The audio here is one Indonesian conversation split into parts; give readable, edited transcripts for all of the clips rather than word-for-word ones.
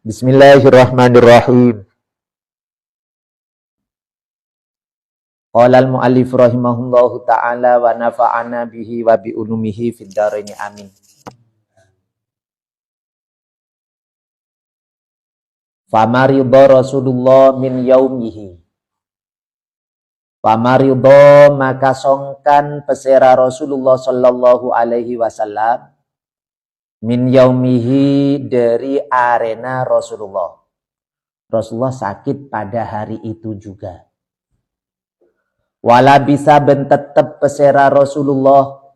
Bismillahirrahmanirrahim. Qala al-mu'allif rahimahullahu ta'ala wa nafa'ana bihi wa bi ulumihi fid dharain amin. Famarida Rasulullah min yaumihi. Famarida maka songkan pesera Rasulullah sallallahu alaihi wasallam min yaumihi dari arena Rasulullah. Rasulullah sakit pada hari itu juga. Wala bisa bentetep pesera Rasulullah.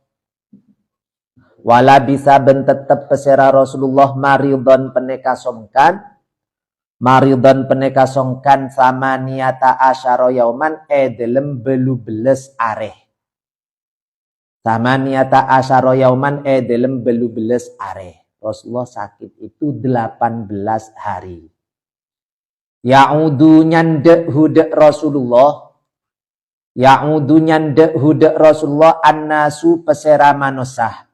Wala bisa bentetep pesera Rasulullah maridon peneka songkan. Maridon peneka songkan sama niata asyara yauman delem belu beles areh. Sama niata asyara yauman delem belu beles areh. Rasulullah sakit itu 18 hari. Ya'udu nyandek hudek Rasulullah. Ya'udu nyandek hudek Rasulullah annasu pesera manosah.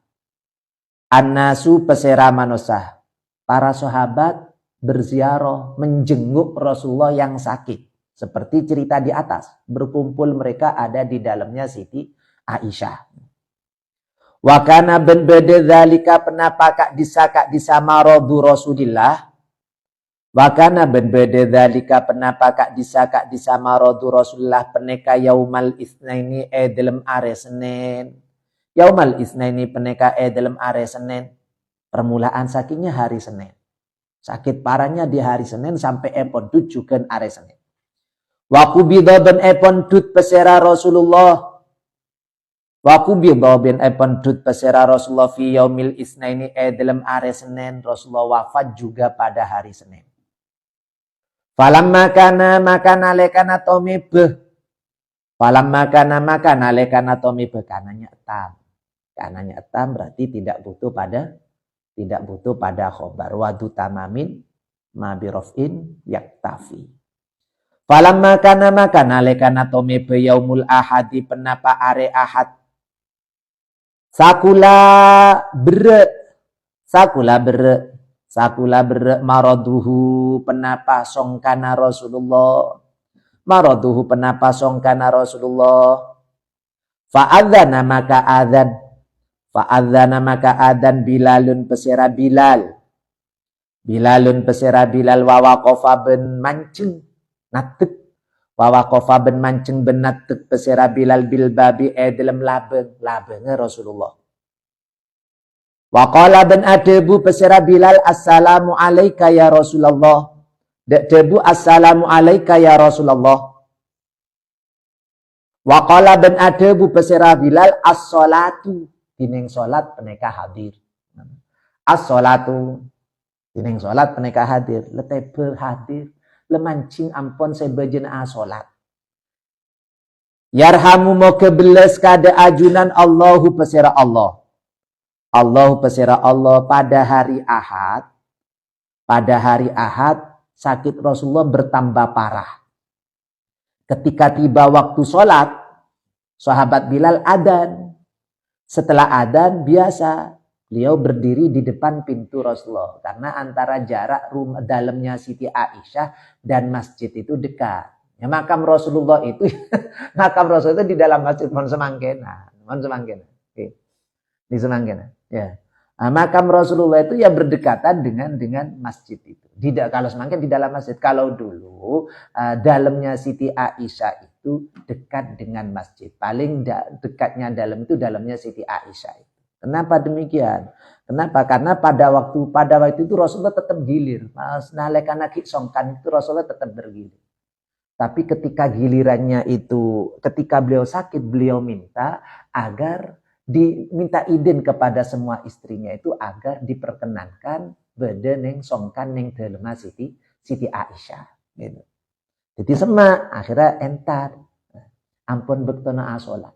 Annasu pesera manosah. Para sahabat berziarah menjenguk Rasulullah yang sakit. Seperti cerita di atas. Berkumpul mereka ada di dalamnya Siti Aisyah. Wakana ben bede dzalika penapa kak disama rodu Rasulillah. Wakana ben bede dzalika penapa kak disama rodu Rasulillah peneka yaumal isnaini dalam are Senin. Yaumal isnaini peneka dalam are Senin. Permulaan sakitnya hari Senin. Sakit parahnya di hari Senin sampai epon dut juga are Senin. Wakubidha ben epon dut pesera Rasulullah. Wakubidha ben epon dut pesera Rasulullah fi yaumil isnaini dalam are Senin. Rasulullah wafat juga pada hari Senin. Falam makana makana lekana tomibeh. Falam makana makana lekana tomibeh. Kananya etam. Kananya etam berarti tidak butuh pada khobar. Wadu tamamin mabirofin yaktafi. Falam makana makana lekana tomibeh yaumul ahadi penapa are ahad. Sakula bere maraduhu penapa songkana Rasulullah. Maraduhu penapa songkana Rasulullah. Fa'adzana maka adzan. Fa'adzana maka adzan Bilalun pesera Bilal. Bilalun pesera Bilal wawaqofa ben mancing natek. Wawaqofa ben mancing ben natek pesera Bilal bilbabi dalam labengnya Rasulullah. Waqala ben adebu pesera Bilal assalamu alaika ya Rasulullah. Debu assalamu alaika ya Rasulullah. Waqala ben adebu pesera Bilal as-salatu. Dining salat peneka hadir. As-salatu. Dining salat peneka hadir. Letebe hadir. Lemancing ampon sebejena salat. Yarhamu moga beles kada ajunan Allahu pesera Allah. Allah pesera Allah pada hari Ahad. Pada hari Ahad sakit Rasulullah bertambah parah. Ketika tiba waktu sholat, sahabat Bilal adzan. Setelah adzan biasa beliau berdiri di depan pintu Rasulullah. Karena antara jarak rumah dalamnya Siti Aisyah dan masjid itu dekat. Ya, makam Rasulullah itu di dalam masjid Mon Semangkena. Oke. Di Semangkena. Ya. Nah, makam Rasulullah itu ya berdekatan dengan masjid itu. Kalau Semangkena di dalam masjid. Kalau dulu dalamnya Siti Aisyah itu dekat dengan masjid. Paling dekatnya dalam itu dalamnya Siti Aisyah itu. Kenapa demikian? Kenapa? Karena pada waktu itu Rasulullah tetap gilir. Mas nalekana songkan itu Rasulullah tetap bergilir. Tapi ketika gilirannya itu, ketika beliau sakit, beliau minta agar diminta izin kepada semua istrinya itu agar diperkenankan beda neng songkan neng dalemah Siti Aisyah gitu. Jadi semak akhirnya entar ampun bektona asolat.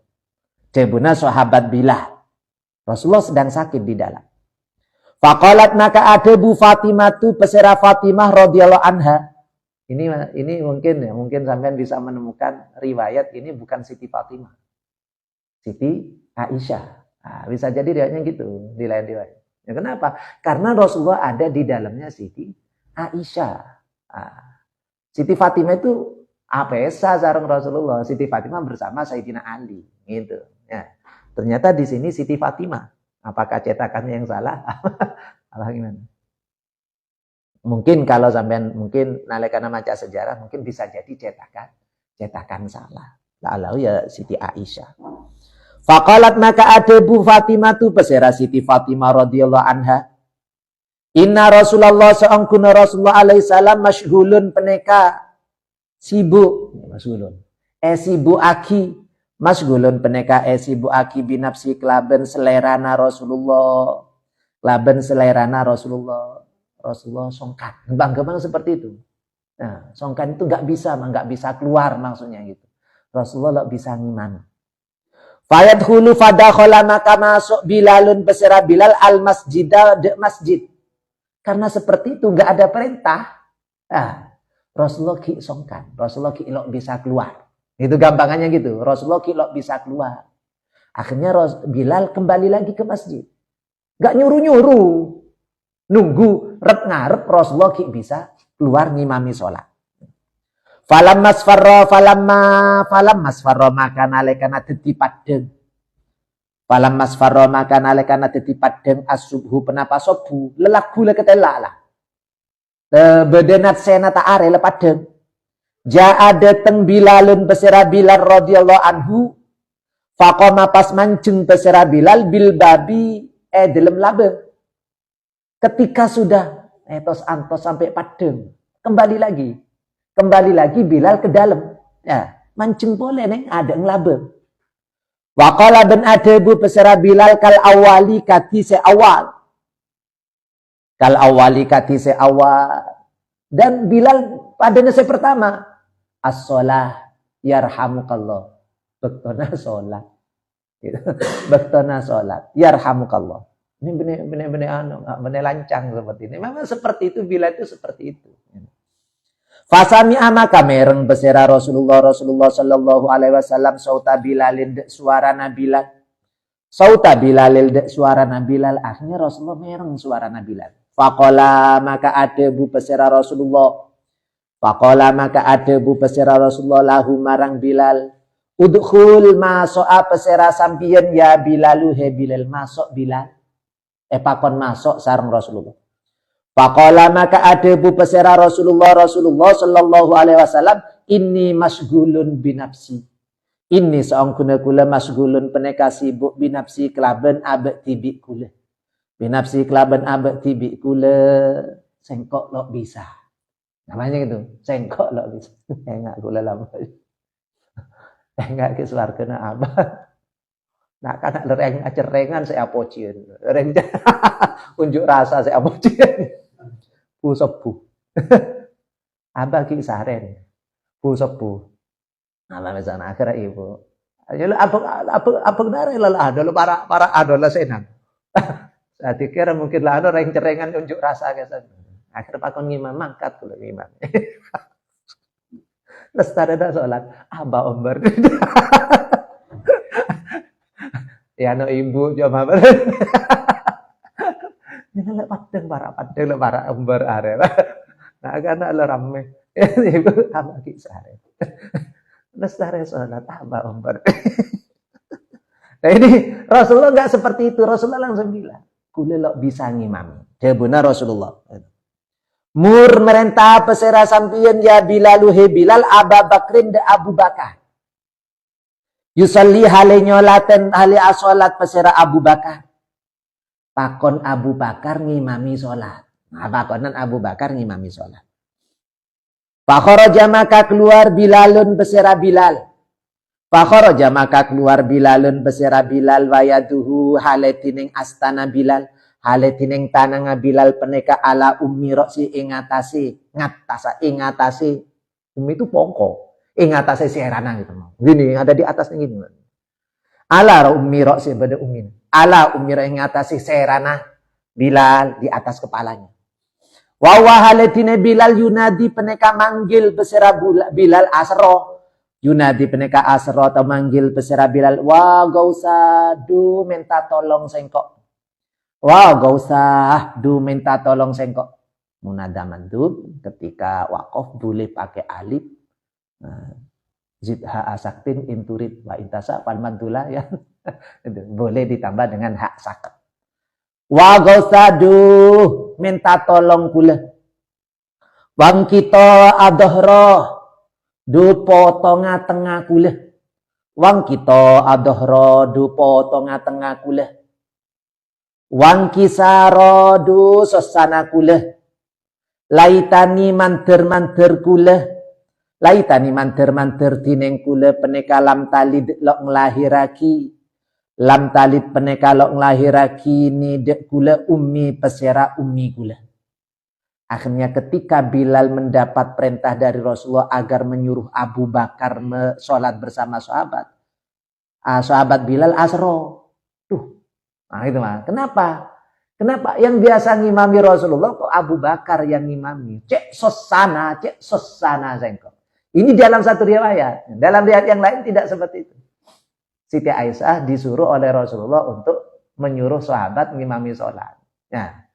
Jebuna sahabat Bilal. Rasulullah sedang sakit di dalam. Faqalat maka ada Bu Fatimah tu pesera Fatimah radhiyallahu anha. Ini mungkin sampean bisa menemukan riwayat ini bukan Siti Fatimah. Siti Aisyah. Nah, bisa jadi riwayatnya gitu di lain riwayat. Ya, kenapa? Karena Rasulullah ada di dalamnya Siti Aisyah. Siti Fatimah itu apesa sareng Rasulullah. Siti Fatimah bersama Sayyidina Ali, gitu. Ya. Ternyata di sini Siti Fatimah. Apakah cetakannya yang salah? Apa gimana? Mungkin kalau sampean mungkin nalekana maca sejarah mungkin bisa jadi cetakan salah. Lalu ya Siti Aisyah. Faqalat maka adebu Fatimah tu pesera Siti Fatimah radhiyallahu anha. Inna Rasulullah seangkuna Rasulullah alaihi salam masyghulun peneka sibuk masyghulun. Sibuk aki masyghulun peneka sibuk aki binafsi kelaben selerana Rasulullah. Kelaben selerana Rasulullah. Rasulullah songkan. Bagaimana seperti itu? Nah, songkan itu nggak bisa keluar maksudnya gitu. Rasulullah nggak bisa ngimami. Fayadkhulu fadakhala maka masuk Bilalun beserta Bilal al masjidah de masjid. Karena seperti itu nggak ada perintah. Nah, Rasulullah ki songkan. Rasulullah ki ilok bisa keluar. Itu gampangannya gitu. Rasulullah ki ilok bisa keluar. Akhirnya Bilal kembali lagi ke masjid. Nggak nyuruh-nyuruh. Nunggu rep ngarep Rasulullah ki bisa keluar ngimami sholat. Falam masfarra maka nalekana dadi padeng. Falam masfarra maka nalekana dadi padeng as-subhu penapa sobu lelagu leketela lah. Bedenat sena ta are le padeng. Ja'a dateng Bilalun besera Bilal radhiyallahu anhu. Faqama pas mancing besera Bilal bil babi dalam labeng. Ketika sudah etos antos sampai padeng, kembali lagi Bilal ke dalam. Ya, mancing boleh neng ada ngelabe. Waqala ben adebu pesera Bilal kal awali kati se awal. Dan Bilal pada nase pertama as-shalah yarhamukallah. Bektona sholat. Gitu. Bektona sholat yarhamukallah. Ini benar lancang seperti ini. Memang seperti itu, Bilal itu seperti itu. Fasami amaka mereng besera Rasulullah sallallahu alaihi wasallam sauta Bilalin suara Bilal. Sauta Bilalil suara Bilal. Akhirnya Rasulullah mereng suara Bilal. Faqala maka adebu besera Rasulullah. Faqala maka adebu besera Rasulullah lahu marang Bilal. Udkhul maso'a pesera sampian ya Bilalu he Bilal masuk Bilal. Pakon masuk sareng Rasulullah. Faqala maka adebu pesera Rasulullah sallallahu alaihi wasallam inni masghulun binafsi. Inni saangkuna kula masghulun peneka sibuk binafsi kelaben abek tibik kula. Binafsi kelaben abek tibik kula sengkok lo bisa. Namanya gitu, sengkok lo bisa. Enggak kula lama. Enggak ke swargana abah. Nah, karena lereng acerengan saya apocien. Lereng unjuk rasa saya apocien. Bu sebu. Abah ki saren. Bu sebu. Nah, misalnya akhirnya ibu. Jadi apa nare lah ada para adola senang. Saya kira mungkin lah ada lereng cerengan unjuk rasa kesan. Akhirnya pakon ngimam mangkat kula ngimam. Lestari dah sholat. Abah omber. Ya no ibu coba ini padeng para ember are. Nah karena lo rame ibu apa kisah lestari sholat apa ember. Nah ini Rasulullah nggak seperti itu. Rasulullah langsung bilang kule lo bisa ngimami. Jawabnya Rasulullah. Mur merentah pesera sampian ya Bilaluhe Bilal Aba Bakrin de Abu Bakar. Yusalli hale nyolaten hale asolat pesera Abu Bakar. Pakon Abu Bakar ngimami sholat. Nah, pakonan Abu Bakar ngimami sholat. Fakharaja maka keluar Bilalun pesera Bilal. Fakharaja maka keluar Bilalun pesera Bilal wayaduhu hale tining astana Bilal. Hale tining tananga Bilal peneka ala ummi roksi ingatasi. Ummi itu pongko. Ingatasi serana gitu. Gini, ada di atasnya gini. Ala ummi roksi pada ummin. Ala ummi roksi ingatasi serana Bilal di atas kepalanya. Wa haletine Bilal yunadi peneka manggil besera Bilal asro. Yunadi peneka asro atau manggil besera Bilal. Wah gak usah du minta tolong sengkok. Wah gak usah du minta tolong sengkok. Munada mandub ketika waqaf boleh pakai alif. Zidha asaktin inturid wa intasa fal madula ya. Boleh ditambah dengan hak sakat. Wa ghausadu minta tolong kula. Wang kita adhara dupo tengah kula. Wang kita adhara dupo tengah kula. Wang kisara du sesana kula. Laitani manter kula. Laitani manter dineng kula peneka lam talid lok nglahiraki. Lam talid peneka lok nglahiraki ni dek kula ummi pesera ummi kula. Akhirnya ketika Bilal mendapat perintah dari Rasulullah agar menyuruh Abu Bakar sholat bersama sahabat. Sahabat Bilal asro. Nah itu mah. Kenapa? Kenapa yang biasa ngimami Rasulullah kok Abu Bakar yang ngimami? Cek sosana zengkok. Ini dalam satu riwayat. Dalam riwayat yang lain tidak seperti itu. Siti Aisyah disuruh oleh Rasulullah untuk menyuruh sahabat ngimami sholat. Nah,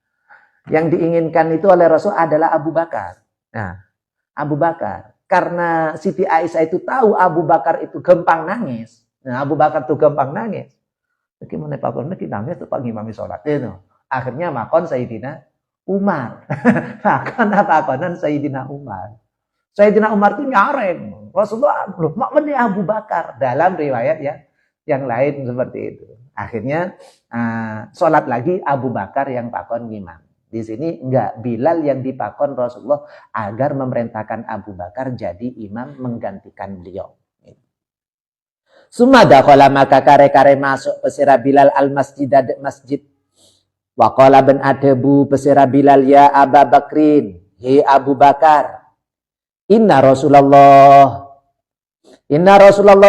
yang diinginkan itu oleh Rasul adalah Abu Bakar. Nah, Abu Bakar. Karena Siti Aisyah itu tahu Abu Bakar itu gampang nangis. Nah, Abu Bakar itu gampang nangis. Gimana Pak Kon nangis tuh Pak ngimami sholat itu. Akhirnya makon Sayyidina Umar. Makon apa konan Sayyidina Umar. Sayyidina Umar itu nyareng. Rasulullah belum makmeni Abu Bakar. Dalam riwayat ya yang lain seperti itu. Akhirnya sholat lagi Abu Bakar yang pakon ngimam. Di sini enggak, Bilal yang dipakon Rasulullah agar memerintahkan Abu Bakar jadi imam menggantikan beliau. Summa dakhala maka kare-kare masuk pesira Bilal al-masjid masjid. Wa qala bin Adabu pesira Bilal ya Abu Bakrin, he Abu Bakar. Inna Rasulullah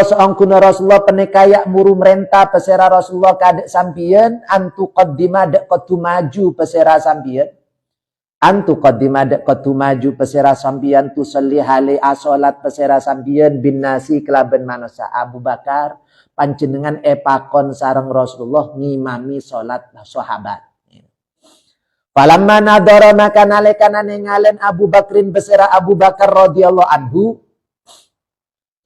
seangkuna Rasulullah penekayak muru merentah pesera Rasulullah kadek sampian antu qaddima dek qatu maju pesera sampian antu qaddima dek qatu maju pesera sampian tu salli hale asolat pesera sampian bin nasi kelaben manusia. Abu Bakar panjenengan epakon sareng Rasulullah ngimami salat sahabat. Falamma nadara maka nalekana ngalen Abu Bakrin pesera Abu Bakar radhiyallahu anhu.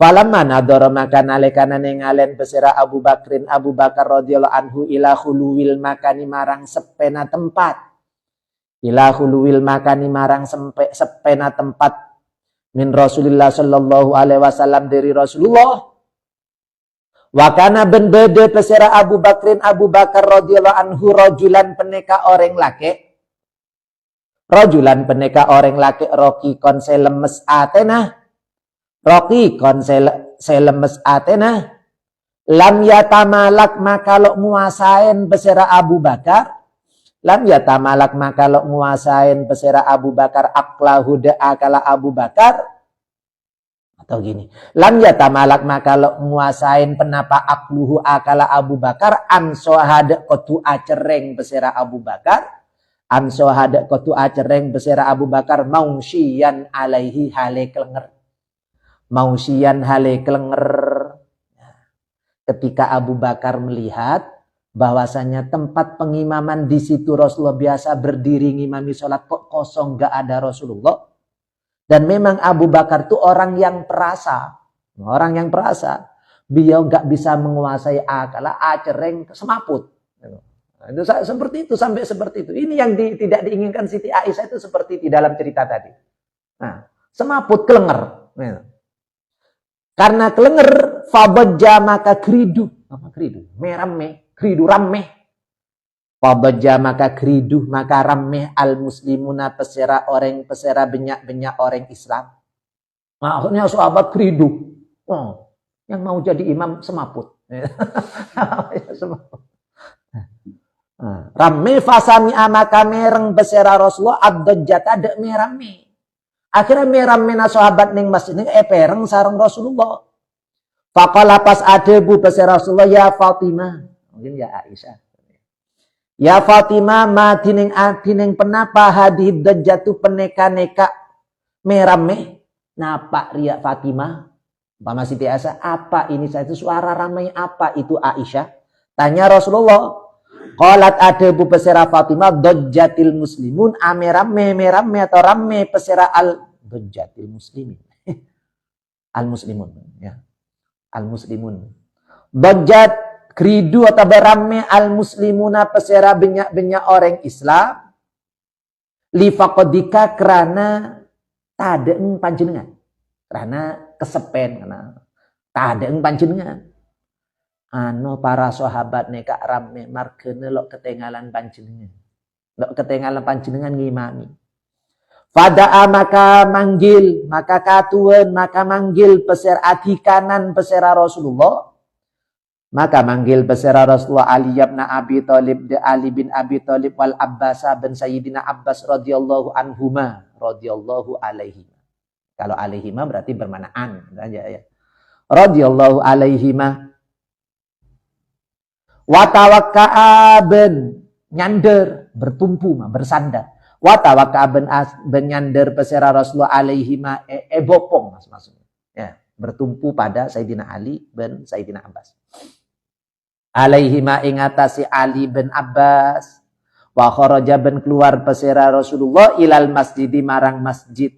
Falamma nadara maka nalekana ngalen pesera Abu Bakrin Abu Bakar radhiyallahu anhu ila khuluwil makani marang sepena tempat. Ila khuluwil makani marang sepena tempat min Rasulillah sallallahu alaihi wasallam dari Rasulullah. Wa kana ben bede pesera Abu Bakrin Abu Bakar radhiyallahu anhu rajulan peneka orang laki. Rajulan peneka orang laki roki kon selemes atena. Roki kon selemes atena. Lam yatamalak maka lo nguasain pesera Abu Bakar. Lam yatamalak maka lo nguasain pesera Abu Bakar aklahu akala Abu Bakar. Atau gini. Lam yatamalak maka lo nguasain penapa akluhu akala Abu Bakar. Ansohada kotu acereng pesera Abu Bakar. Ansohada kotu acereng pesera Abu Bakar. Mausyian alaihi hale kelenger. Mausyian hale kelenger. Ketika Abu Bakar melihat bahwasanya tempat pengimaman di situ Rasulullah biasa berdiri ngimami sholat kok kosong gak ada Rasulullah. Dan memang Abu Bakar itu orang yang perasa. Orang yang perasa. Beliau gak bisa menguasai akal, acereng, semaput. Itu seperti itu, sampai seperti itu. Ini yang tidak diinginkan Siti Aisyah itu seperti di dalam cerita tadi. Nah, semaput, kelenger. Karena kelenger, fabajja maka kridu. Apa kridu? Merame, kridu rameh. Fabajja maka kridu, maka rameh al-muslimuna pesera orang, pesera benyak-benyak orang Islam. Nah, akhirnya sahabat kridu. Oh, yang mau jadi imam semaput. Semaput. Rame fasami amaka mereng besera Rasulullah ad-dajjata dek merame. Akhirnya merame na sahabat ning masjid ning pereng sareng Rasulullah. Faqala pas adebu besera Rasulullah ya Fatimah. Mungkin ya Aisyah. Ya Fatimah ma dining penapa hadid dajjatu peneka-neka merame. Napa ria Fatimah? Umpama Siti Aisyah, apa ini saya itu suara ramai apa itu Aisyah? Tanya Rasulullah. Qalat ada bu pesera Fatimah dojjatil muslimun ame rame atau rame pesera al dojjatil muslimin. Al muslimun ya. Al muslimun. Dojjat kridu atau berame al muslimuna pesera banyak orang Islam li faqadika kerana tadeng panjenengan. Karena kesepen karena tadeng panjenengan. Para sahabat neka rame markene lok ketinggalan panjenengan. Lok ketinggalan panjenengan ngimami. Fada'a maka manggil, maka katuan, maka manggil peser ati kanan pesera Rasulullah. Maka manggil pesera Rasulullah Ali bin Abi Thalib, Ali bin Abi Thalib wal Abbas bin Sayyidina Abbas radhiyallahu anhuma, radhiyallahu alaihima. Kalau alaihima berarti bermanaan saja ya. Radhiyallahu alaihima. Watawaka'aben nyander bertumpu bersandar. Watawaka'aben nyander pesera Rasulullah alaihima bopong maksudnya. Ya, bertumpu pada Sayyidina Ali bin Sayyidina Abbas. Alaihima ingatasi Ali bin Abbas. Wa kharaja ben keluar pesera Rasulullah ilal masjidi marang masjid.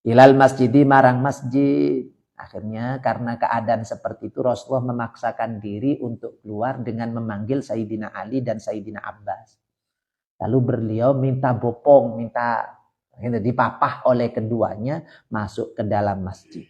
Ilal masjidi marang masjid. Akhirnya karena keadaan seperti itu Rasulullah memaksakan diri untuk keluar dengan memanggil Sayyidina Ali dan Sayyidina Abbas. Lalu beliau minta bopong, minta dipapah oleh keduanya masuk ke dalam masjid.